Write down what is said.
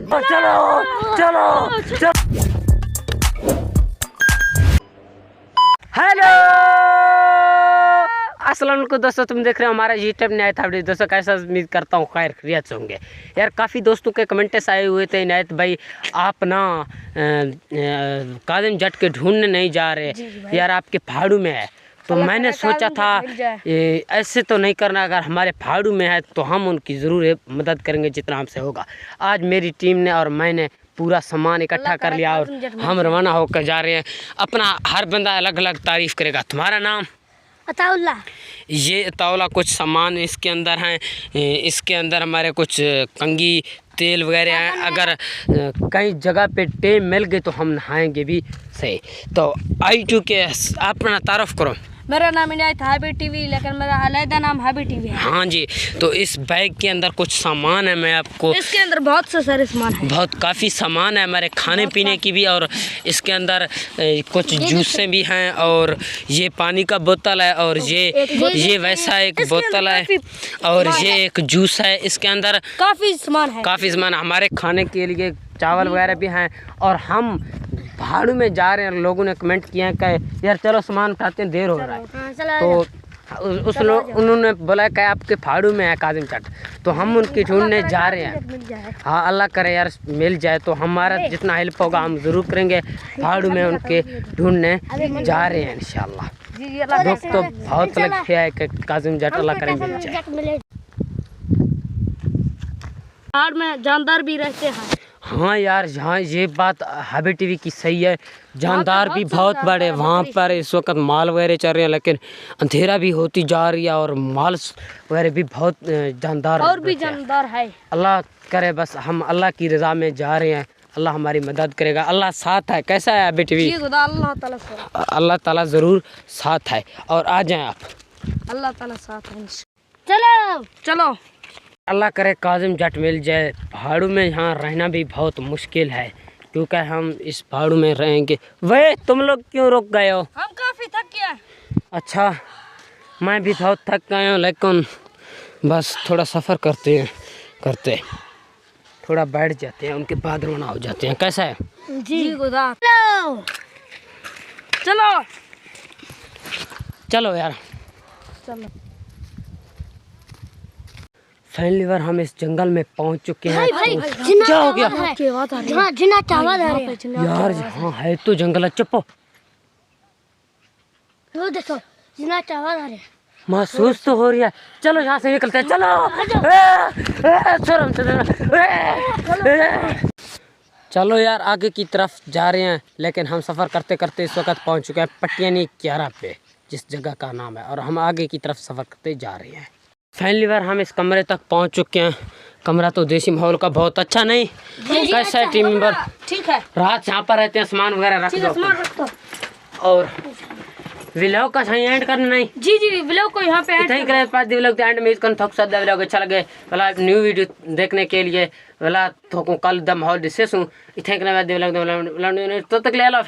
चलो चलो चलो। हेलो अस्सलाम वालेकुम दोस्तों, तुम देख रहे हो हमारा यूट्यूब नायत अपडेट। दोस्तों कैसा, उम्मीद करता हूँ खैर खैरियत से होंगे। यार काफ़ी दोस्तों के कमेंट्स आए हुए थे, नायत भाई आप ना काजिम जट के ढूंढने नहीं जा रहे यार, आपके पहाड़ू में है। तो मैंने सोचा था ऐसे तो नहीं करना, अगर हमारे पहाड़ू में है तो हम उनकी ज़रूर मदद करेंगे जितना हमसे होगा। आज मेरी टीम ने और मैंने पूरा सामान इकट्ठा कर लिया और हम रवाना होकर जा रहे हैं। अपना हर बंदा अलग अलग तारीफ़ करेगा। तुम्हारा नाम? अताउल्ला। ये अताउल्ला, कुछ सामान इसके अंदर हैं, इसके अंदर हमारे कुछ कंगी तेल वगैरह हैं। अगर कई जगह पे टेम मिल गए तो हम नहाएंगे भी सही। तो I2 के अपना तारफ़ करो। मेरा नाम इनायत हाबी टीवी, लेकिन मेरा अलहदा नाम हाबी टीवी है। हाँ जी, तो इस बैग के अंदर कुछ सामान है। मैं आपको इसके अंदर बहुत से सारे सामान है, बहुत काफ़ी सामान है हमारे खाने पीने की भी, और इसके अंदर कुछ जूसें भी हैं, और ये पानी का बोतल है, और ये वैसा एक बोतल है, और ये एक जूस है। इसके अंदर काफ़ी सामान हमारे खाने के लिए, चावल वगैरह भी हैं। और हम पहाड़ों में जा रहे हैं। लोगों ने कमेंट किया है कि यार चलो सामान उठाते हैं, देर हो रहा है। तो उन्होंने बोला कि आपके पहाड़ों में है काजिम जट, तो हम उनकी ढूंढने जा रहे हैं। हाँ अल्लाह करे यार मिल जाए, तो हमारा जितना हेल्प होगा हम ज़रूर करेंगे। पहाड़ों में उनके ढूंढने जा रहे हैं इंशाल्लाह। दुख तो बहुत लग गया है कि काजिम जट अल्लाह करे मिल जाए। पहाड़ में जानदार भी रहते हैं। हाँ यार, हाँ ये बात हाबी टीवी की सही है, जानदार भी बहुत बड़े वहाँ पर इस वक्त माल वगैरह चल रहे हैं, लेकिन अंधेरा भी होती जा रही है और माल वगैरह भी बहुत जानदार और भी जानदार है। अल्लाह करे बस हम अल्लाह की रज़ा में जा रहे हैं, अल्लाह हमारी मदद करेगा, अल्लाह साथ है। कैसा है हाबी टीवी? अल्लाह ताला ज़रूर साथ है। और आ जाएँ आप, अल्लाह ताला साथ है। चलो चलो, अल्लाह करे काजिम जट मिल जाए। पहाड़ों में यहाँ रहना भी बहुत मुश्किल है, क्योंकि हम इस पहाड़ों में रहेंगे। वे तुम लोग क्यों रुक गए हो? हम काफ़ी थक गए। अच्छा, मैं भी बहुत थक गया हूँ, लेकिन बस थोड़ा सफ़र करते थोड़ा बैठ जाते हैं, उनके बाद रवाना हो जाते हैं। कैसा है? जी खुदा। चलो चलो यार चलो। फाइनली बार हम इस जंगल में पहुंच चुके हैं। क्या हो गया? यार हाँ है तो जंगल है। चुप, देखो महसूस तो हो रही है। चलो यहाँ से निकलते हैं, चलो चलो यार आगे की तरफ जा रहे हैं। लेकिन हम सफ़र करते करते इस वक्त पहुँच चुके हैं पटियानी क्यारा पे, जिस जगह का नाम है, और हम आगे की तरफ सफ़र करते जा रहे हैं। फाइनली बार हम इस कमरे तक पहुंच चुके हैं। कमरा तो देसी माहौल का बहुत अच्छा, नहीं कैसा है टीम मेंबर? ठीक है। रात यहाँ पर रहते हैं, सामान वगैरह रख दो। और व्लॉग का सही एंड करना नहीं? जी व्लॉग को यहाँ पे एंड करे पास व्लॉग के एंड में इसको थक सकता व्लॉग अच्छा लगे वाला न्यू वीडियो देखने के लिए वाला तो कल द माहौल डिस्कस हूं इथे के बाद व्लॉग तो तक ले लो।